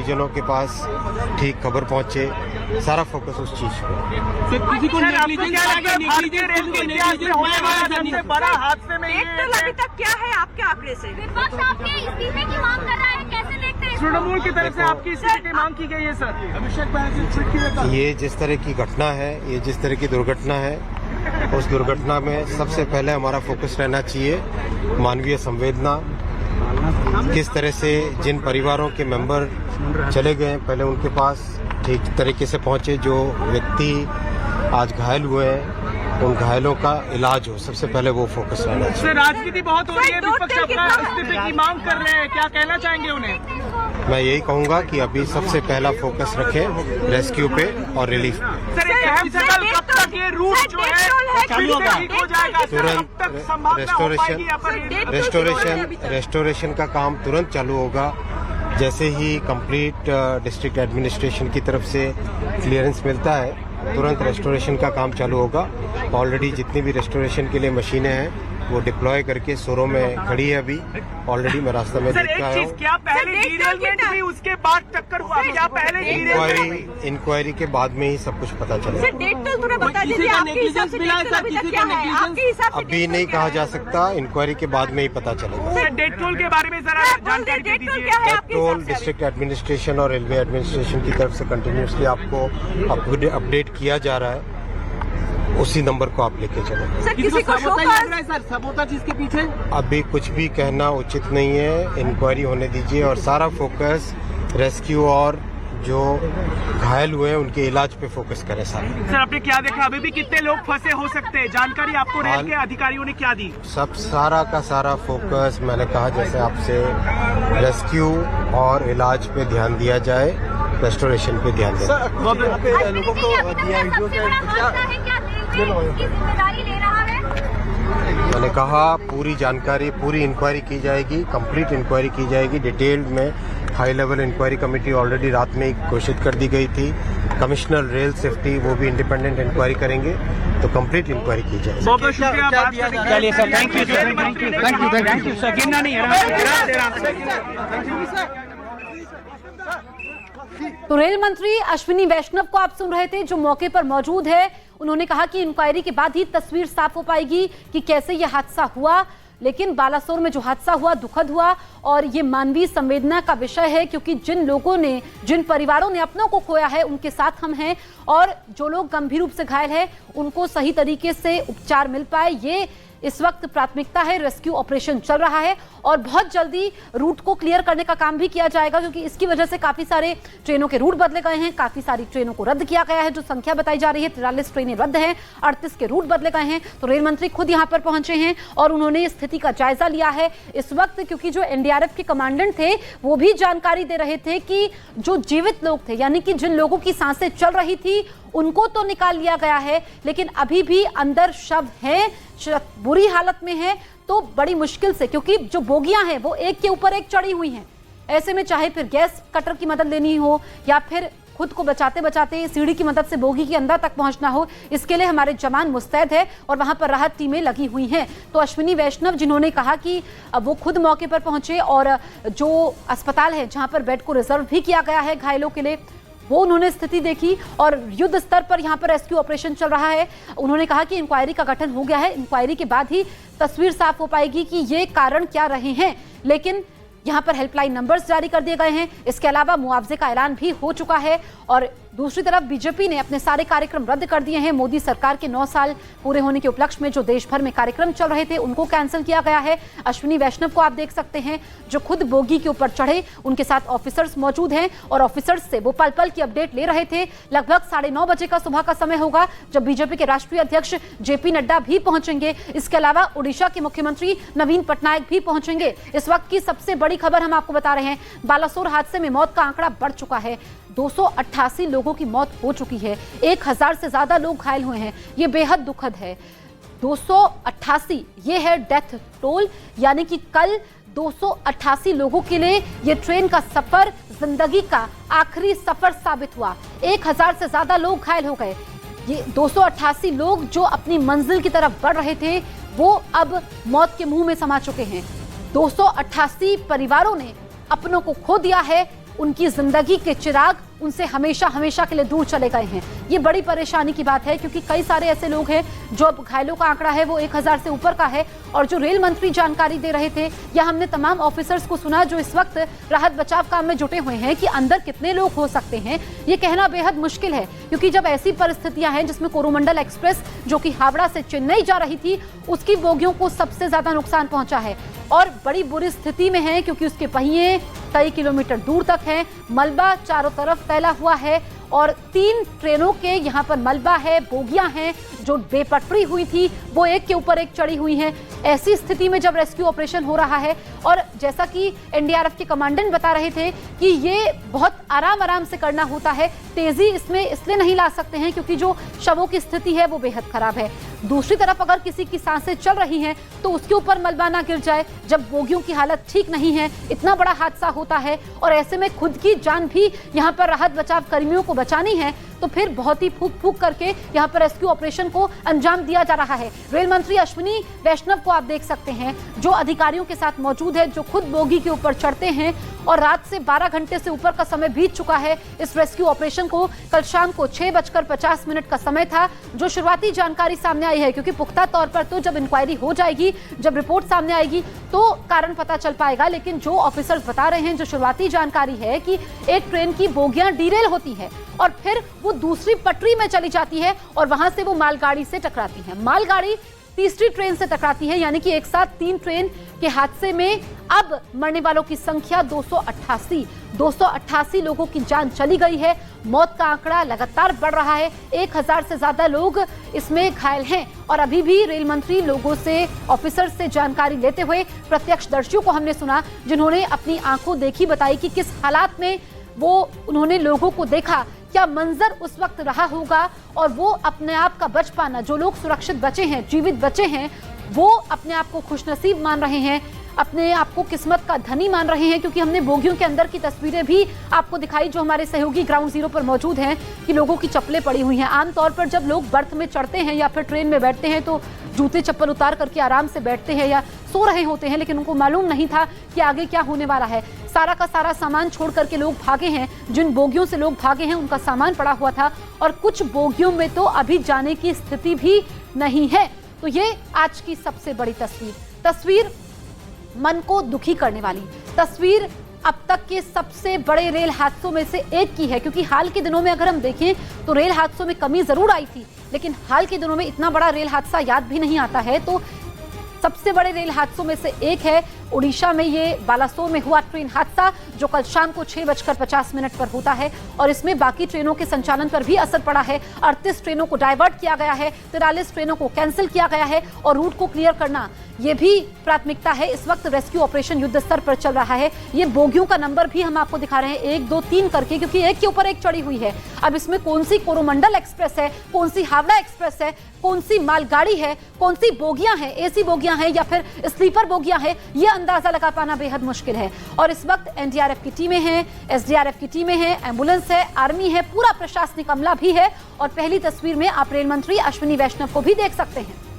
परिजनों के पास ठीक खबर पहुंचे, सारा फोकस उस चीज पे। बड़ा हादसे में अभी तक क्या है आपके आंकड़े से? विपक्ष आपके इस्तीफे की मांग कर रहा है, कैसे देखते हैं? तृणमूल की तरफ से आपकी इस्तीफे की मांग की गई है सर। अभिषेक बैनर्जी ये जिस तरह की घटना है, ये जिस तरह की दुर्घटना है, उस दुर्घटना में सबसे पहले हमारा फोकस रहना चाहिए मानवीय संवेदना। किस तरह से जिन परिवारों के मेंबर चले गए, पहले उनके पास ठीक तरीके से पहुंचे, जो व्यक्ति आज घायल हुए हैं उन घायलों का इलाज हो, सबसे पहले वो फोकस रहना चाहिए। सर राजनीति बहुत हो रही है, विपक्ष अपना इस्तीफे की मांग कर रहे हैं, क्या कहना चाहेंगे उन्हें? मैं यही कहूंगा कि अभी सबसे पहला फोकस रखें रेस्क्यू पे और रिलीफ पे। सर कब तक ये रूट जो है चालू होगा? ठीक हो जाएगा? तुरंत रेस्टोरेशन का काम तुरंत चालू होगा। जैसे ही कंप्लीट डिस्ट्रिक्ट एडमिनिस्ट्रेशन की तरफ से क्लियरेंस मिलता है, तुरंत रेस्टोरेशन का काम चालू होगा। ऑलरेडी जितनी भी रेस्टोरेशन के लिए मशीनें हैं वो डिप्लॉय करके शोरूम में खड़ी है। अभी ऑलरेडी मैं रास्ते में देखता हूँ। क्या पहले डिरेलमेंट हुई उसके बाद टक्कर हुआ? क्या पहले इंक्वायरी के बाद में ही सब कुछ पता चलेगा। डेट तो थोड़ा बता दीजिए, आपके हिसाब से अभी तक क्या है? आपके हिसाब से अभी नहीं कहा जा सकता, इंक्वायरी के बाद में ही पता चलेगा। सर डेट टोल के बारे में जरा जानकारी दे दीजिए। डेट टोल डिस्ट्रिक्ट एडमिनिस्ट्रेशन और रेलवे एडमिनिस्ट्रेशन की तरफ से कंटिन्यूसली आपको अपडेट किया जा रहा है, उसी नंबर को आप लेके चलें। सर किसी को सबोताज इसके पीछे अभी कुछ भी कहना उचित नहीं है, इंक्वायरी होने दीजिए और सारा फोकस रेस्क्यू और जो घायल हुए हैं उनके इलाज पे फोकस करें सारा। सर आपने क्या देखा, अभी भी कितने लोग फंसे हो सकते हैं? जानकारी आपको रेल के अधिकारियों ने क्या दी? सब सारा का सारा फोकस मैंने कहा जैसे आपसे, रेस्क्यू और इलाज पे ध्यान दिया जाए, रेस्टोरेशन पे ध्यान दें। लोगों को जिम्मेदारी ले रहा है। मैंने कहा पूरी जानकारी, पूरी इंक्वायरी की जाएगी, कंप्लीट इंक्वायरी की जाएगी डिटेल्ड में। High level inquiry committee already रात में घोषित कर दी गई थी। कमिश्नर रेल सेफ्टी वो भी इंडिपेंडेंट इंक्वायरी करेंगे, तो कंप्लीट इंक्वायरी की जाएगी। बहुत बहुत शुक्रिया। चलिए sir, thank you sir, thank you sir. गिनना नहीं तो रेल मंत्री अश्विनी वैष्णव को आप सुन रहे थे, जो मौके पर मौजूद है। उन्होंने कहा कि इंक्वायरी के बाद ही तस्वीर साफ हो पाएगी कि कैसे यह हादसा हुआ। लेकिन बालासोर में जो हादसा हुआ दुखद हुआ और ये मानवीय संवेदना का विषय है, क्योंकि जिन लोगों ने, जिन परिवारों ने अपनों को खोया है उनके साथ हम हैं, और जो लोग गंभीर रूप से घायल हैं उनको सही तरीके से उपचार मिल पाए, ये इस वक्त प्राथमिकता है। रेस्क्यू ऑपरेशन चल रहा है और बहुत जल्दी रूट को क्लियर करने का काम भी किया जाएगा, क्योंकि इसकी वजह से काफी सारे ट्रेनों के रूट बदले गए हैं, काफी सारी ट्रेनों को रद्द किया गया है। जो संख्या बताई जा रही है 43 ट्रेनें रद्द हैं, 38 के रूट बदले गए हैं। तो रेल मंत्री खुद यहां पर पहुंचे हैं और उन्होंने स्थिति का जायजा लिया है इस वक्त, क्योंकि जो एनडीआरएफ के कमांडेंट थे वो भी जानकारी दे रहे थे कि जो जीवित लोग थे, यानी कि जिन लोगों की सांसें चल रही थी, उनको तो निकाल लिया गया है, लेकिन अभी भी अंदर शव हैं, बुरी हालत में है। तो बड़ी मुश्किल से, क्योंकि जो बोगियां हैं वो एक के ऊपर एक चढ़ी हुई हैं, ऐसे में चाहे फिर गैस कटर की मदद लेनी हो या फिर खुद को बचाते बचाते सीढ़ी की मदद से बोगी के अंदर तक पहुंचना हो, इसके लिए हमारे जवान मुस्तैद है और वहां पर राहत टीमें लगी हुई हैं। तो अश्विनी वैष्णव, जिन्होंने कहा कि वो खुद मौके पर पहुंचे और जो अस्पताल है जहां पर बेड को रिजर्व भी किया गया है घायलों के लिए, वो उन्होंने स्थिति देखी और युद्ध स्तर पर यहां पर रेस्क्यू ऑपरेशन चल रहा है। उन्होंने कहा कि इंक्वायरी का गठन हो गया है, इंक्वायरी के बाद ही तस्वीर साफ हो पाएगी कि ये कारण क्या रहे हैं। लेकिन यहां पर हेल्पलाइन नंबर्स जारी कर दिए गए हैं, इसके अलावा मुआवजे का ऐलान भी हो चुका है। और दूसरी तरफ बीजेपी ने अपने सारे कार्यक्रम रद्द कर दिए हैं। मोदी सरकार के 9 साल पूरे होने के उपलक्ष्य में जो देश भर में कार्यक्रम चल रहे थे उनको कैंसिल किया गया है। अश्विनी वैष्णव को आप देख सकते हैं, जो खुद बोगी के ऊपर चढ़े, उनके साथ ऑफिसर्स मौजूद हैं और ऑफिसर्स से वो पल पल की अपडेट ले रहे थे। लगभग 9:30 बजे का सुबह का समय होगा जब बीजेपी के राष्ट्रीय अध्यक्ष जेपी नड्डा भी पहुंचेंगे। इसके अलावा उड़ीसा के मुख्यमंत्री नवीन पटनायक भी पहुंचेंगे। इस वक्त की सबसे बड़ी खबर हम आपको बता रहे हैं, बालासोर हादसे में मौत का आंकड़ा बढ़ चुका है। 288 लोगों की मौत हो चुकी है, 1000 से ज्यादा लोग घायल हुए हैं। ये बेहद दुखद है। 288 ये है डेथ टोल, यानी कि कल 288 लोगों के लिए ये ट्रेन का सफर जिंदगी का आखिरी सफर साबित हुआ। 1000 से ज्यादा लोग घायल हो गए। ये 288 लोग जो अपनी मंजिल की तरफ बढ़ रहे थे वो अब मौत के मुंह में समा चुके हैं। 288 परिवारों ने अपनों को खो दिया है, उनकी जिंदगी के चिराग उनसे हमेशा हमेशा के लिए दूर चले गए हैं। ये बड़ी परेशानी की बात है क्योंकि कई सारे ऐसे लोग हैं जो अब घायलों का आंकड़ा है वो 1000 से ऊपर का है। और जो रेल मंत्री जानकारी दे रहे थे या हमने तमाम ऑफिसर्स को सुना जो इस वक्त राहत बचाव काम में जुटे हुए हैं कि अंदर कितने लोग हो सकते हैं ये कहना बेहद मुश्किल है, क्योंकि जब ऐसी परिस्थितियां हैं जिसमें कोरोमंडल एक्सप्रेस जो कि हावड़ा से चेन्नई जा रही थी उसकी बोगियों को सबसे ज्यादा नुकसान पहुंचा है और बड़ी बुरी स्थिति में है क्योंकि उसके पहिए कई किलोमीटर दूर तक हैं, मलबा चारों तरफ फैला हुआ है और 3 ट्रेनों के यहाँ पर मलबा है, बोगियां हैं जो बेपटरी हुई थी वो एक के ऊपर एक चढ़ी हुई हैं। ऐसी स्थिति में जब रेस्क्यू ऑपरेशन हो रहा है और जैसा कि एनडीआरएफ के कमांडेंट बता रहे थे कि ये बहुत आराम से करना होता है, तेजी इसमें इसलिए नहीं ला सकते हैं क्योंकि जो शवों की स्थिति है वो बेहद खराब है। दूसरी तरफ अगर किसी की सांसें चल रही हैं तो उसके ऊपर मलबा ना गिर जाए, जब बोगियों की हालत ठीक नहीं है, इतना बड़ा हादसा होता है और ऐसे में खुद की जान भी यहाँ पर राहत बचाव कर्मियों को बचानी है तो फिर बहुत ही फूक करके यहाँ पर रेस्क्यू ऑपरेशन को अंजाम दिया जा रहा है। रेल मंत्री अश्विनी वैष्णव को आप देख सकते हैं जो अधिकारियों के साथ मौजूद है, जो खुद बोगी के ऊपर चढ़ते हैं और रात से 12 घंटे से ऊपर का समय बीत चुका है इस रेस्क्यू ऑपरेशन को। कल शाम को 6:50 का समय था जो शुरुआती जानकारी सामने आई है, क्योंकि पुख्ता तौर पर तो जब इंक्वायरी हो जाएगी, जब रिपोर्ट सामने आएगी तो कारण पता चल पाएगा, लेकिन जो ऑफिसर्स बता रहे हैं, जो शुरुआती जानकारी है कि एक ट्रेन की बोगियां डीरेल होती है और फिर वो दूसरी पटरी में चली जाती है और वहां से वो मालगाड़ी से टकराती है, मालगाड़ी तीसरी ट्रेन से टकराती है, यानी कि एक साथ 3 ट्रेन के हादसे में अब मरने वालों की संख्या 288 लोगों की जान चली गई है। मौत का आंकड़ा लगातार बढ़ रहा है, 1000 से ज्यादा लोग इसमें घायल हैं और अभी भी रेल मंत्री लोगों से, ऑफिसर से जानकारी लेते हुए प्रत्यक्षदर्शियों को हमने सुना जिन्होंने अपनी आंखों देखी बताई कि किस हालात में वो उन्होंने लोगों को देखा, क्या मंजर उस वक्त रहा होगा और वो अपने आप का बच पाना, जो लोग सुरक्षित बचे हैं, जीवित बचे हैं, वो अपने आप को खुशनसीब मान रहे हैं, अपने आप को किस्मत का धनी मान रहे हैं, क्योंकि हमने बोगियों के अंदर की तस्वीरें भी आपको दिखाई जो हमारे सहयोगी ग्राउंड जीरो पर मौजूद हैं कि लोगों की चप्पलें पड़ी हुई हैं। आमतौर पर जब लोग बर्थ में चढ़ते हैं या फिर ट्रेन में बैठते हैं तो जूते चप्पल उतार करके आराम से बैठते हैं या सो रहे होते हैं, लेकिन उनको मालूम नहीं था कि आगे क्या होने वाला है। सारा का सारा सामान छोड़ करके लोग भागे हैं, जिन बोगियों से लोग भागे हैं उनका सामान पड़ा हुआ था और कुछ बोगियों में तो अभी जाने की स्थिति भी नहीं है। तो ये आज की सबसे बड़ी तस्वीर मन को दुखी करने वाली तस्वीर अब तक के सबसे बड़े रेल हादसों में से एक की है, क्योंकि हाल के दिनों में अगर हम देखें तो रेल हादसों में कमी जरूर आई थी, लेकिन हाल के दिनों में इतना बड़ा रेल हादसा याद भी नहीं आता है। तो सबसे बड़े रेल हादसों में से एक है उड़ीसा में ये बालासोर में हुआ ट्रेन हादसा जो कल शाम को 6:50 पर होता है और इसमें बाकी ट्रेनों के संचालन पर भी असर पड़ा है। 38 ट्रेनों को डाइवर्ट किया गया है, 43 ट्रेनों को कैंसिल किया गया है और रूट को क्लियर करना ये भी प्राथमिकता है। इस वक्त रेस्क्यू ऑपरेशन युद्ध स्तर पर चल रहा है। ये बोगियों का नंबर भी हम आपको दिखा रहे हैं 1, 2, 3 करके, क्योंकि एक के ऊपर एक चढ़ी हुई है। अब इसमें कौन सी कोरोमंडल एक्सप्रेस है, कौन सी हावड़ा एक्सप्रेस है, कौन सी मालगाड़ी है, कौन सी बोगियां हैं, एसी बोगियां हैं या फिर स्लीपर बोगियां हैं, ये अंदाजा लगा पाना बेहद मुश्किल है। और इस वक्त एनडीआरएफ की टीमें हैं, एसडीआरएफ की टीमें हैं, एम्बुलेंस है, आर्मी है, पूरा प्रशासनिक अमला भी है और पहली तस्वीर में आप रेल मंत्री अश्विनी वैष्णव को भी देख सकते हैं।